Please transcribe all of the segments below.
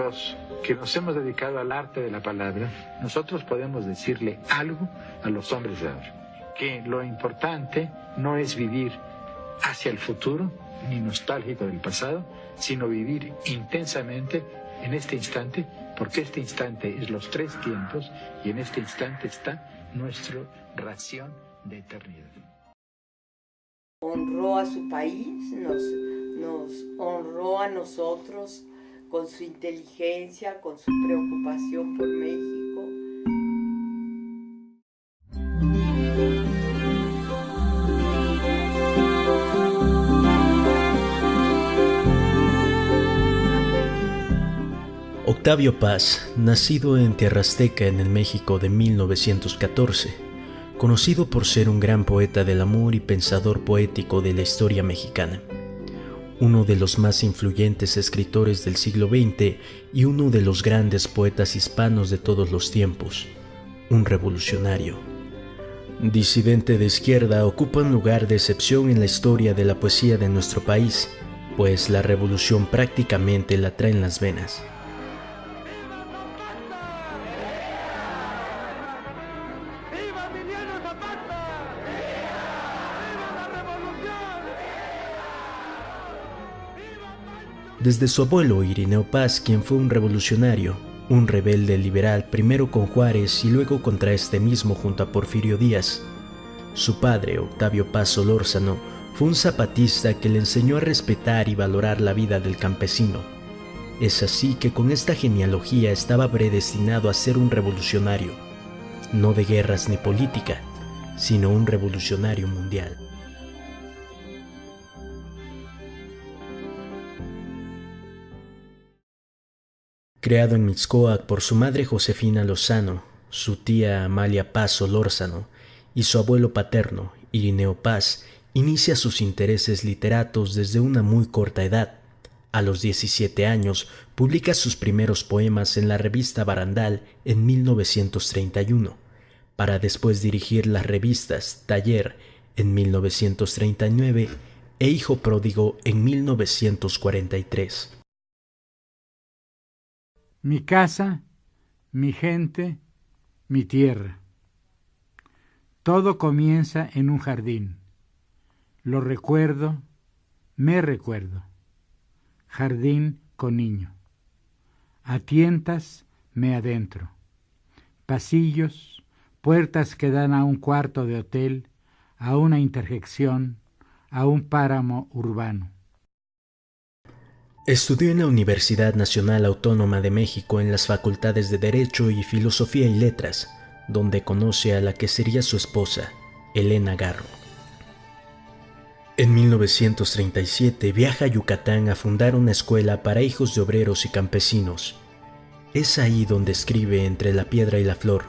los que nos hemos dedicado al arte de la palabra, nosotros podemos decirle algo a los hombres de ahora, que lo importante no es vivir hacia el futuro, ni nostálgico del pasado, sino vivir intensamente en este instante, porque este instante es los tres tiempos y en este instante está nuestra ración de eternidad. Honró a su país, nos honró a nosotros con su inteligencia, con su preocupación por México. Octavio Paz, nacido en Tierra Azteca en el México de 1914, conocido por ser un gran poeta del amor y pensador poético de la historia mexicana, uno de los más influyentes escritores del siglo XX y uno de los grandes poetas hispanos de todos los tiempos, un revolucionario. Disidente de izquierda, ocupa un lugar de excepción en la historia de la poesía de nuestro país, pues la revolución prácticamente la trae en las venas. Desde su abuelo Irineo Paz, quien fue un revolucionario, un rebelde liberal primero con Juárez y luego contra este mismo junto a Porfirio Díaz. Su padre, Octavio Paz Solórzano, fue un zapatista que le enseñó a respetar y valorar la vida del campesino. Es así que con esta genealogía estaba predestinado a ser un revolucionario, no de guerras ni política, sino un revolucionario mundial. Creado en Mixcoac por su madre Josefina Lozano, su tía Amalia Paz Solórzano y su abuelo paterno, Irineo Paz, inicia sus intereses literatos desde una muy corta edad. A los 17 años publica sus primeros poemas en la revista Barandal en 1931, para después dirigir las revistas Taller en 1939 e Hijo Pródigo en 1943. Mi casa, mi gente, mi tierra. Todo comienza en un jardín. Lo recuerdo, me recuerdo. Jardín con niño. A tientas me adentro. Pasillos, puertas que dan a un cuarto de hotel, a una interjección, a un páramo urbano. Estudió en la Universidad Nacional Autónoma de México en las facultades de Derecho y Filosofía y Letras, donde conoce a la que sería su esposa, Elena Garro. En 1937 viaja a Yucatán a fundar una escuela para hijos de obreros y campesinos. Es ahí donde escribe Entre la piedra y la flor,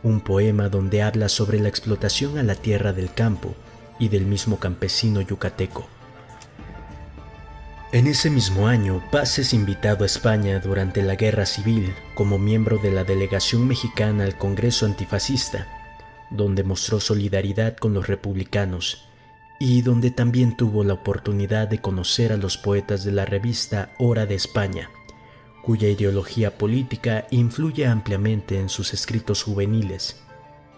un poema donde habla sobre la explotación a la tierra del campo y del mismo campesino yucateco. En ese mismo año, Paz es invitado a España durante la Guerra Civil como miembro de la delegación mexicana al Congreso Antifascista, donde mostró solidaridad con los republicanos y donde también tuvo la oportunidad de conocer a los poetas de la revista Hora de España, cuya ideología política influye ampliamente en sus escritos juveniles.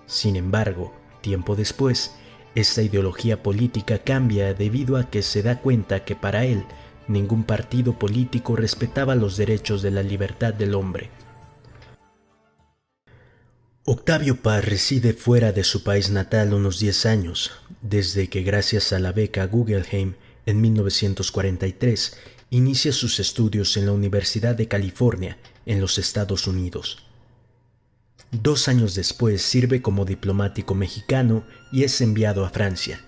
Sin embargo, tiempo después, esta ideología política cambia debido a que se da cuenta que para él ningún partido político respetaba los derechos de la libertad del hombre. Octavio Paz reside fuera de su país natal unos 10 años, desde que gracias a la beca Guggenheim en 1943 inicia sus estudios en la Universidad de California, en los Estados Unidos. 2 años después sirve como diplomático mexicano y es enviado a Francia,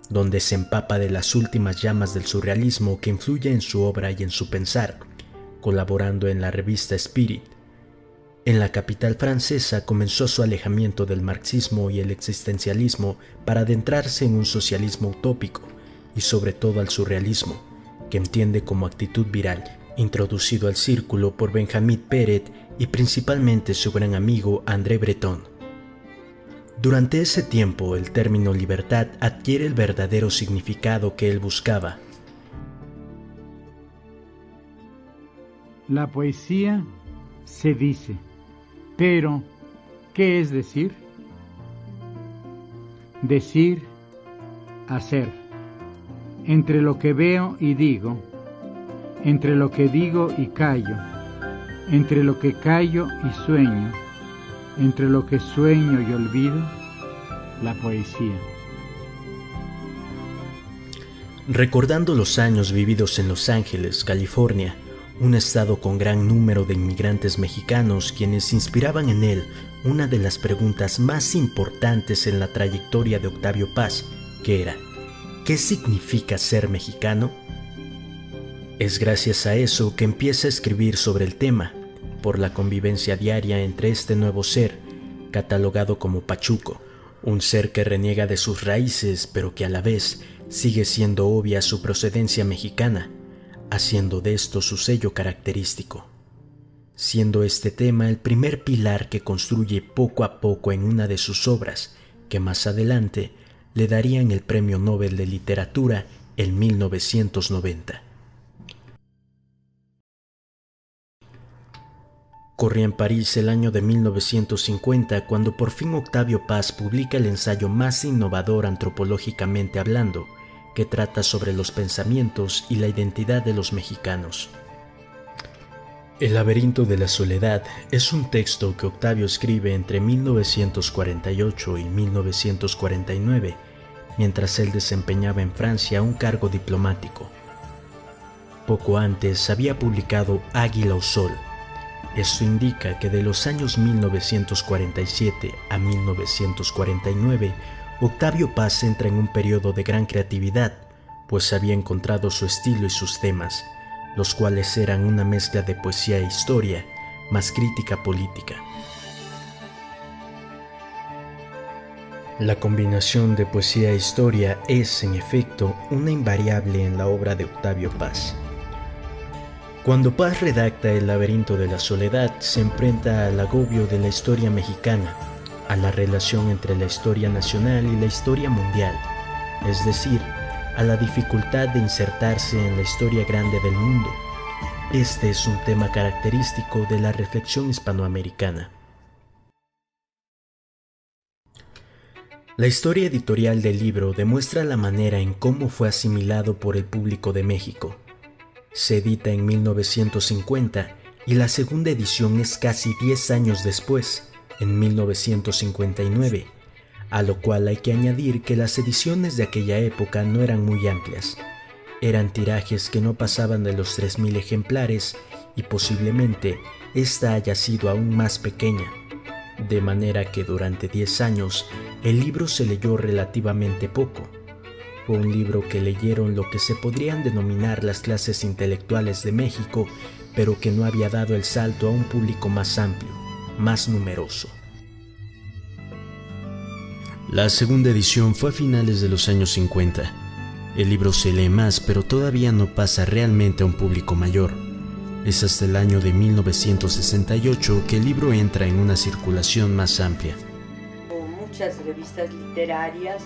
donde se empapa de las últimas llamas del surrealismo que influye en su obra y en su pensar, colaborando en la revista Spirit. En la capital francesa comenzó su alejamiento del marxismo y el existencialismo para adentrarse en un socialismo utópico y sobre todo al surrealismo, que entiende como actitud viral, introducido al círculo por Benjamin Peret y principalmente su gran amigo André Breton. Durante ese tiempo, el término libertad adquiere el verdadero significado que él buscaba. La poesía se dice, pero ¿qué es decir? Decir, hacer. Entre lo que veo y digo, entre lo que digo y callo, entre lo que callo y sueño, entre lo que sueño y olvido, la poesía. Recordando los años vividos en Los Ángeles, California, un estado con gran número de inmigrantes mexicanos quienes inspiraban en él una de las preguntas más importantes en la trayectoria de Octavio Paz, que era, ¿qué significa ser mexicano? Es gracias a eso que empieza a escribir sobre el tema, por la convivencia diaria entre este nuevo ser, catalogado como pachuco, un ser que reniega de sus raíces pero que a la vez sigue siendo obvia su procedencia mexicana, haciendo de esto su sello característico, siendo este tema el primer pilar que construye poco a poco en una de sus obras, que más adelante le darían el Premio Nobel de Literatura en 1990. Corría en París el año de 1950 cuando por fin Octavio Paz publica el ensayo más innovador antropológicamente hablando, que trata sobre los pensamientos y la identidad de los mexicanos. El laberinto de la soledad es un texto que Octavio escribe entre 1948 y 1949, mientras él desempeñaba en Francia un cargo diplomático. Poco antes había publicado Águila o Sol. Esto indica que de los años 1947 a 1949, Octavio Paz entra en un periodo de gran creatividad, pues había encontrado su estilo y sus temas, los cuales eran una mezcla de poesía e historia, más crítica política. La combinación de poesía e historia es, en efecto, una invariable en la obra de Octavio Paz. Cuando Paz redacta El laberinto de la soledad, se enfrenta al agobio de la historia mexicana, a la relación entre la historia nacional y la historia mundial, es decir, a la dificultad de insertarse en la historia grande del mundo. Este es un tema característico de la reflexión hispanoamericana. La historia editorial del libro demuestra la manera en cómo fue asimilado por el público de México. Se edita en 1950 y la segunda edición es casi 10 años después, en 1959, a lo cual hay que añadir que las ediciones de aquella época no eran muy amplias. Eran tirajes que no pasaban de los 3.000 ejemplares y posiblemente esta haya sido aún más pequeña, de manera que durante 10 años el libro se leyó relativamente poco. Fue un libro que leyeron lo que se podrían denominar las clases intelectuales de México, pero que no había dado el salto a un público más amplio, más numeroso. La segunda edición fue a finales de los años 50. El libro se lee más, pero todavía no pasa realmente a un público mayor. Es hasta el año de 1968 que el libro entra en una circulación más amplia. Muchas revistas literarias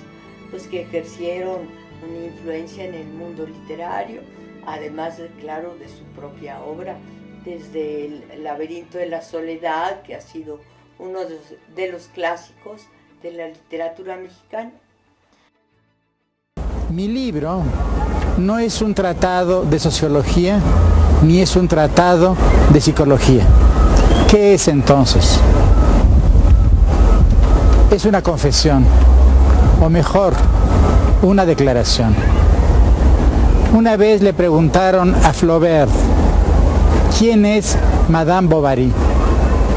pues, que ejercieron una influencia en el mundo literario, además, claro, de su propia obra, desde El laberinto de la soledad, que ha sido uno de los clásicos de la literatura mexicana. Mi libro no es un tratado de sociología, ni es un tratado de psicología. ¿Qué es entonces? Es una confesión, o mejor, una declaración. Una vez le preguntaron a Flaubert, ¿quién es Madame Bovary?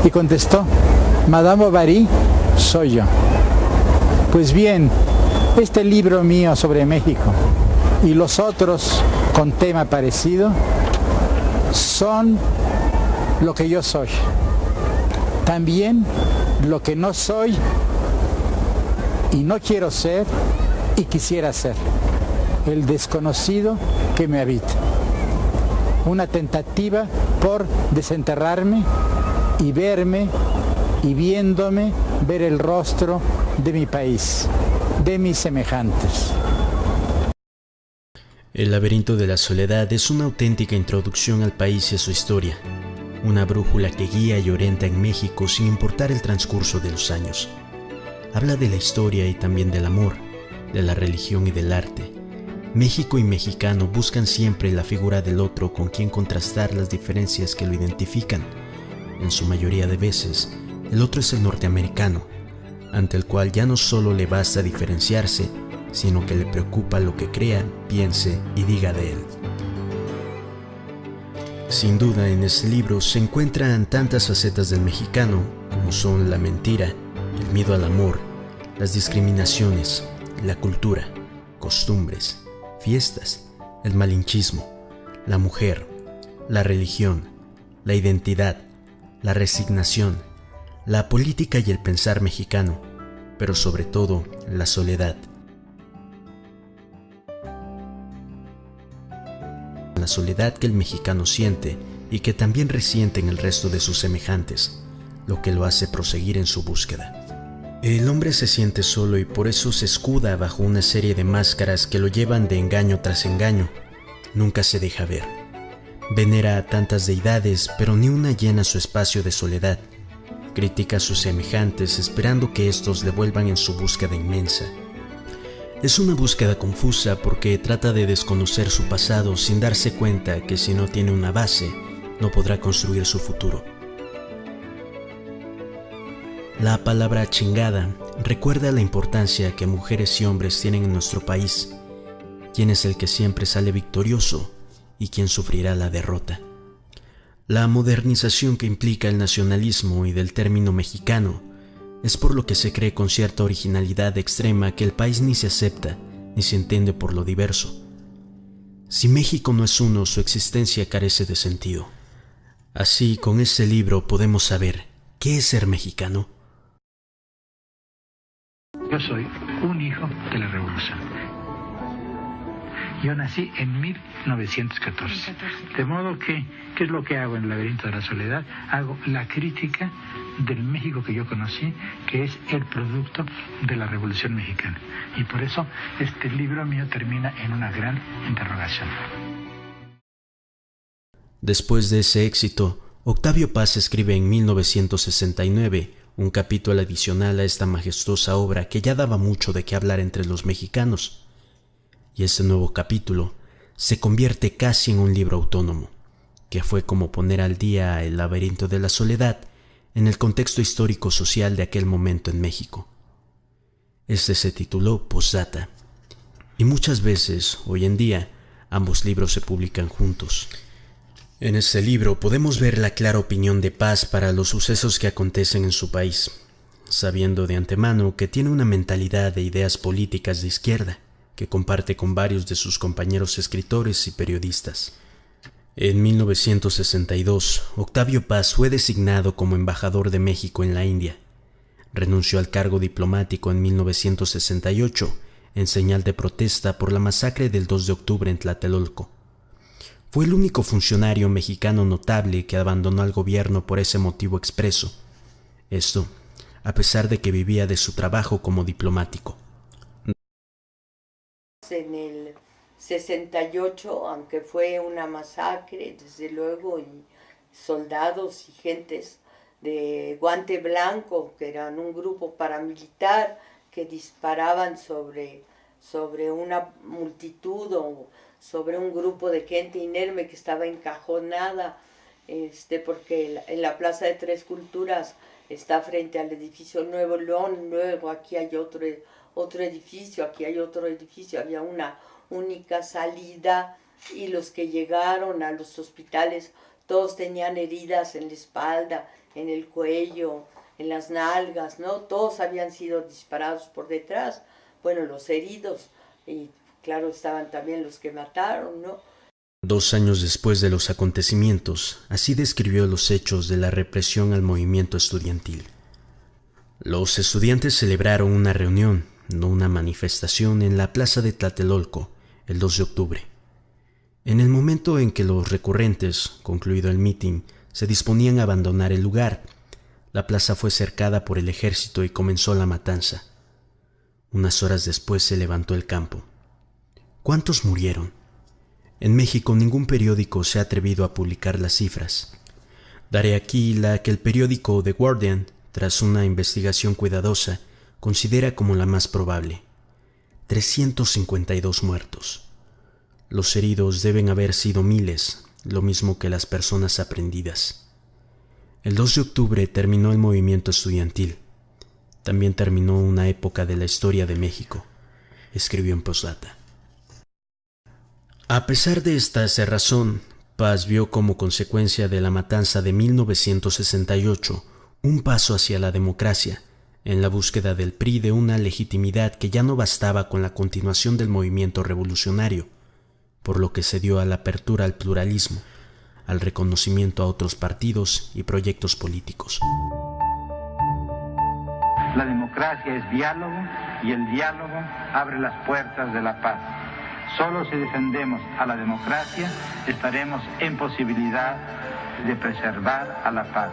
Y contestó, Madame Bovary soy yo. Pues bien, este libro mío sobre México y los otros con tema parecido son lo que yo soy. También lo que no soy y no quiero ser y quisiera ser. El desconocido que me habita. Una tentativa por desenterrarme y verme y viéndome ver el rostro de mi país, de mis semejantes. El laberinto de la soledad es una auténtica introducción al país y a su historia, una brújula que guía y orienta en México sin importar el transcurso de los años. Habla de la historia y también del amor, de la religión y del arte. México y mexicano buscan siempre la figura del otro con quien contrastar las diferencias que lo identifican. En su mayoría de veces, el otro es el norteamericano, ante el cual ya no solo le basta diferenciarse, sino que le preocupa lo que crea, piense y diga de él. Sin duda, en este libro se encuentran tantas facetas del mexicano, como son la mentira, el miedo al amor, las discriminaciones, la cultura, costumbres, fiestas, el malinchismo, la mujer, la religión, la identidad, la resignación, la política y el pensar mexicano, pero sobre todo la soledad. La soledad que el mexicano siente y que también resiente en el resto de sus semejantes, lo que lo hace proseguir en su búsqueda. El hombre se siente solo y por eso se escuda bajo una serie de máscaras que lo llevan de engaño tras engaño. Nunca se deja ver. Venera a tantas deidades, pero ni una llena su espacio de soledad. Critica a sus semejantes esperando que estos le vuelvan en su búsqueda inmensa. Es una búsqueda confusa porque trata de desconocer su pasado sin darse cuenta que si no tiene una base, no podrá construir su futuro. La palabra chingada recuerda la importancia que mujeres y hombres tienen en nuestro país. ¿Quién es el que siempre sale victorioso y quién sufrirá la derrota? La modernización que implica el nacionalismo y del término mexicano es por lo que se cree con cierta originalidad extrema que el país ni se acepta ni se entiende por lo diverso. Si México no es uno, su existencia carece de sentido. Así, con este libro podemos saber qué es ser mexicano. Yo soy un hijo de la revolución. Yo nací en 1914. De modo que, ¿qué es lo que hago en el laberinto de la soledad? Hago la crítica del México que yo conocí, que es el producto de la Revolución Mexicana. Y por eso este libro mío termina en una gran interrogación. Después de ese éxito, Octavio Paz escribe en 1969 un capítulo adicional a esta majestuosa obra que ya daba mucho de qué hablar entre los mexicanos. Y ese nuevo capítulo se convierte casi en un libro autónomo, que fue como poner al día el laberinto de la soledad en el contexto histórico-social de aquel momento en México. Este se tituló Postdata, y muchas veces, hoy en día, ambos libros se publican juntos. En este libro podemos ver la clara opinión de Paz para los sucesos que acontecen en su país, sabiendo de antemano que tiene una mentalidad de ideas políticas de izquierda, que comparte con varios de sus compañeros escritores y periodistas. En 1962, Octavio Paz fue designado como embajador de México en la India. Renunció al cargo diplomático en 1968 en señal de protesta por la masacre del 2 de octubre en Tlatelolco. Fue el único funcionario mexicano notable que abandonó al gobierno por ese motivo expreso. Esto, a pesar de que vivía de su trabajo como diplomático. En el 68, aunque fue una masacre, desde luego, y soldados y gentes de guante blanco, que eran un grupo paramilitar, que disparaban sobre una multitud o sobre un grupo de gente inerme que estaba encajonada, porque en la Plaza de Tres Culturas está frente al edificio Nuevo León, luego aquí hay otro edificio, aquí hay otro edificio, había una única salida y los que llegaron a los hospitales todos tenían heridas en la espalda, en el cuello, en las nalgas, ¿no? Todos habían sido disparados por detrás, bueno, los heridos, y claro, estaban también los que mataron, ¿no? 2 años después de los acontecimientos, así describió los hechos de la represión al movimiento estudiantil. Los estudiantes celebraron una reunión, no una manifestación, en la plaza de Tlatelolco, el 2 de octubre. En el momento en que los recurrentes, concluido el mitin, se disponían a abandonar el lugar, la plaza fue cercada por el ejército y comenzó la matanza. Unas horas después se levantó el campo. ¿Cuántos murieron? En México ningún periódico se ha atrevido a publicar las cifras. Daré aquí la que el periódico The Guardian, tras una investigación cuidadosa, considera como la más probable: 352 muertos. Los heridos deben haber sido miles, lo mismo que las personas aprehendidas. El 2 de octubre terminó el movimiento estudiantil. También terminó una época de la historia de México, escribió en postdata. A pesar de esta cerrazón, Paz vio como consecuencia de la matanza de 1968 un paso hacia la democracia, en la búsqueda del PRI de una legitimidad que ya no bastaba con la continuación del movimiento revolucionario, por lo que se dio a la apertura al pluralismo, al reconocimiento a otros partidos y proyectos políticos. La democracia es diálogo y el diálogo abre las puertas de la paz. Solo si defendemos a la democracia estaremos en posibilidad de preservar a la paz.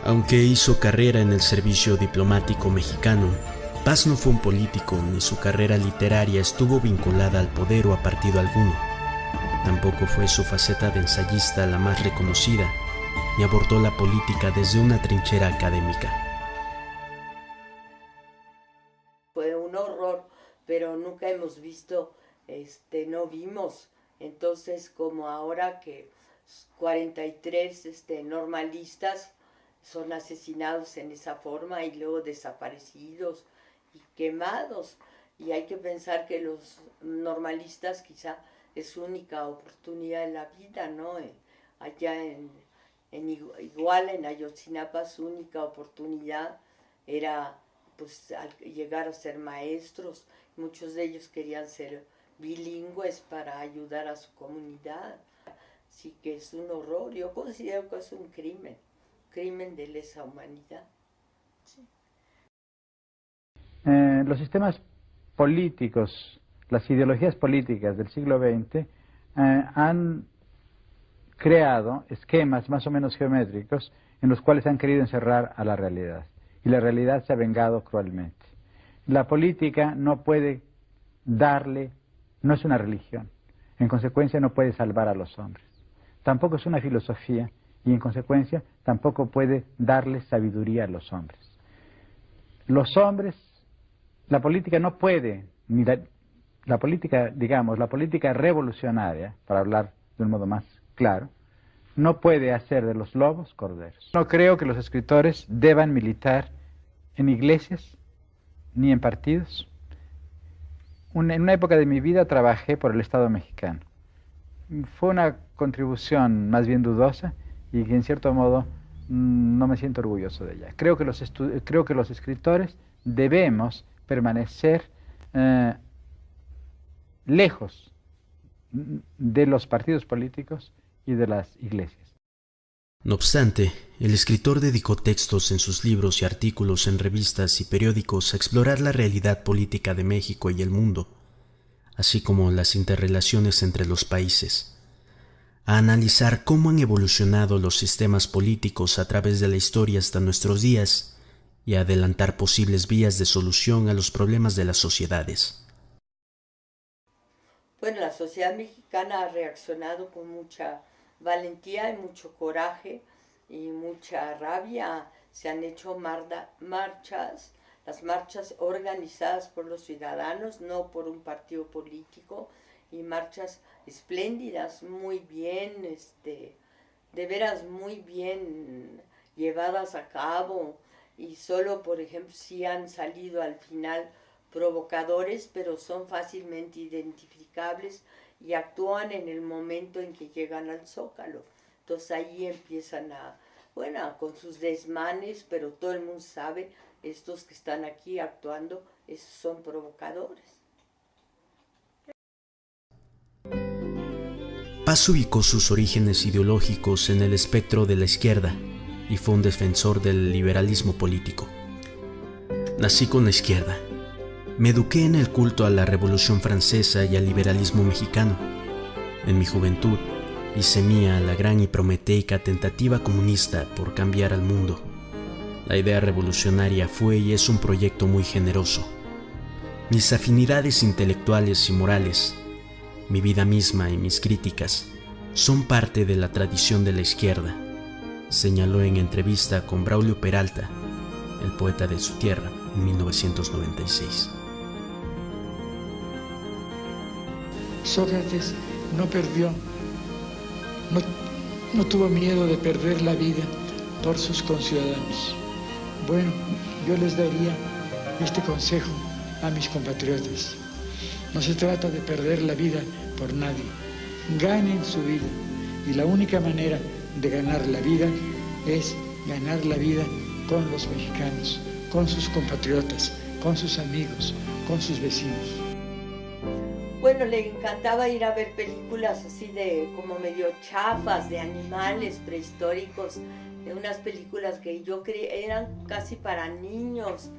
Aunque hizo carrera en el servicio diplomático mexicano, Paz no fue un político, ni su carrera literaria estuvo vinculada al poder o a partido alguno. Tampoco fue su faceta de ensayista la más reconocida, ni abordó la política desde una trinchera académica. Fue un horror, pero nunca hemos visto, no vimos. Entonces, como ahora que 43 normalistas son asesinados en esa forma y luego desaparecidos y quemados. Y hay que pensar que los normalistas quizá es su única oportunidad en la vida, ¿no? Allá igual en Ayotzinapa su única oportunidad era pues llegar a ser maestros. Muchos de ellos querían ser bilingües para ayudar a su comunidad. Así que es un horror. Yo considero que es un crimen de lesa humanidad. Sí. Los sistemas políticos, las ideologías políticas del siglo XX han creado esquemas más o menos geométricos en los cuales han querido encerrar a la realidad. Y la realidad se ha vengado cruelmente. La política no puede no es una religión. En consecuencia no puede salvar a los hombres. Tampoco es una filosofía. Y en consecuencia tampoco puede darle sabiduría a los hombres. Los hombres, la política no puede, ni la política, digamos, la política revolucionaria, para hablar de un modo más claro, no puede hacer de los lobos corderos. No creo que los escritores deban militar en iglesias ni en partidos. En una época de mi vida trabajé por el Estado mexicano. Fue una contribución más bien dudosa, y que en cierto modo no me siento orgulloso de ella. Creo que los escritores debemos permanecer lejos de los partidos políticos y de las iglesias. No obstante, el escritor dedicó textos en sus libros y artículos en revistas y periódicos a explorar la realidad política de México y el mundo, así como las interrelaciones entre los países, a analizar cómo han evolucionado los sistemas políticos a través de la historia hasta nuestros días y a adelantar posibles vías de solución a los problemas de las sociedades. Bueno, la sociedad mexicana ha reaccionado con mucha valentía y mucho coraje y mucha rabia. Se han hecho marchas, las marchas organizadas por los ciudadanos, no por un partido político, y marchas espléndidas, muy bien, de veras muy bien llevadas a cabo, y solo, por ejemplo, sí han salido al final provocadores, pero son fácilmente identificables y actúan en el momento en que llegan al Zócalo. Entonces ahí empiezan con sus desmanes, pero todo el mundo sabe, estos que están aquí actuando, esos son provocadores. Paz ubicó sus orígenes ideológicos en el espectro de la izquierda y fue un defensor del liberalismo político. Nací con la izquierda. Me eduqué en el culto a la Revolución Francesa y al liberalismo mexicano. En mi juventud hice mía la gran y prometeica tentativa comunista por cambiar al mundo. La idea revolucionaria fue y es un proyecto muy generoso. Mis afinidades intelectuales y morales, mi vida misma y mis críticas son parte de la tradición de la izquierda, señaló en entrevista con Braulio Peralta, el poeta de su tierra, en 1996. Sócrates no perdió, no tuvo miedo de perder la vida por sus conciudadanos. Bueno, yo les daría este consejo a mis compatriotas. No se trata de perder la vida por nadie. Ganen su vida. Y la única manera de ganar la vida es ganar la vida con los mexicanos, con sus compatriotas, con sus amigos, con sus vecinos. Bueno, le encantaba ir a ver películas así de como medio chafas, de animales prehistóricos, de unas películas que yo creía eran casi para niños,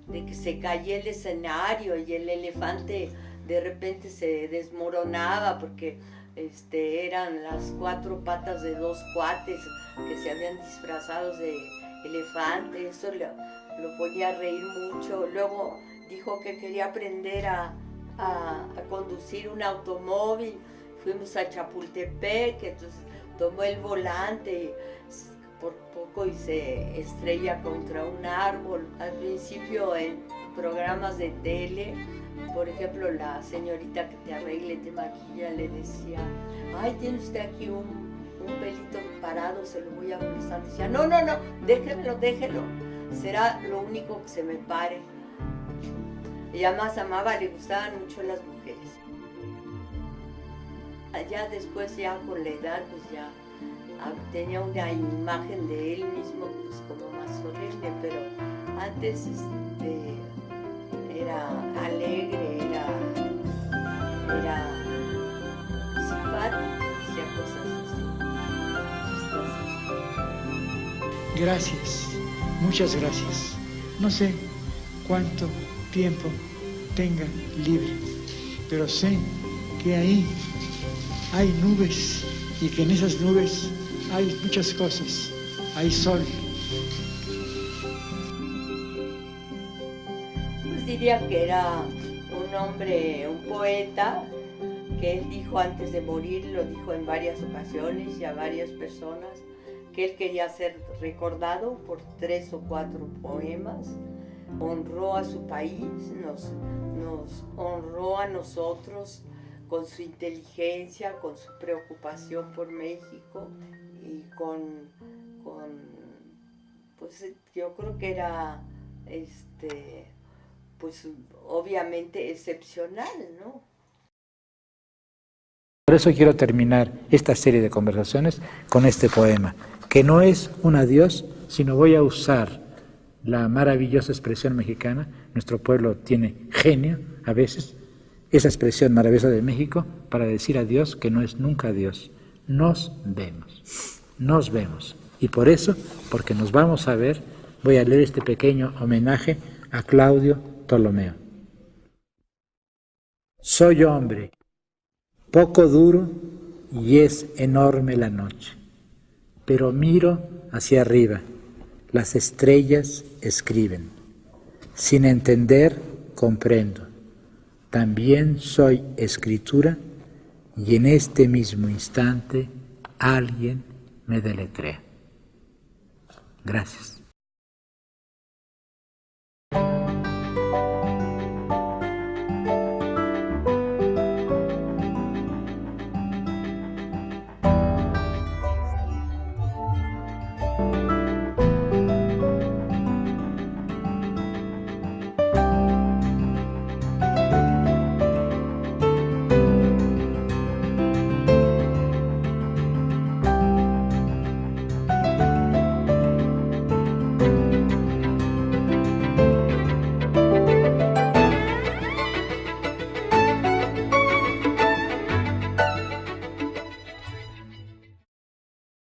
de que se caía el escenario y el elefante de repente se desmoronaba porque eran las 4 patas de 2 cuates que se habían disfrazado de elefante. Eso lo ponía a reír mucho. Luego dijo que quería aprender a conducir un automóvil. Fuimos a Chapultepec, entonces tomó el volante por poco y se estrella contra un árbol. Al principio en programas de tele, por ejemplo, la señorita que te arregle, te maquilla, le decía: ay, tiene usted aquí un pelito parado, se lo voy a molestar. Decía: no, déjelo, será lo único que se me pare. Ella más amaba, le gustaban mucho las mujeres. Ya después, ya con la edad, pues ya tenía una imagen de él mismo pues como más solemne, pero antes era alegre, era simpático, hacía cosas así. Gracias, muchas gracias. No sé cuánto tiempo tenga libre, pero sé que ahí hay nubes y que en esas nubes hay muchas cosas, hay sol. Pues diría que era un hombre, un poeta, que él dijo antes de morir, lo dijo en varias ocasiones y a varias personas, que él quería ser recordado por 3 o 4 poemas. Honró a su país, nos honró a nosotros con su inteligencia, con su preocupación por México y pues yo creo que era, pues obviamente excepcional, ¿no? Por eso quiero terminar esta serie de conversaciones con este poema, que no es un adiós, sino voy a usar la maravillosa expresión mexicana. Nuestro pueblo tiene genio, a veces, esa expresión maravillosa de México para decir adiós, que no es nunca adiós. Nos vemos. Y por eso, porque nos vamos a ver, voy a leer este pequeño homenaje a Claudio Ptolomeo. Soy hombre, poco duro y es enorme la noche, pero miro hacia arriba, las estrellas escriben, sin entender comprendo, también soy escritura y en este mismo instante alguien me deletrea. Gracias.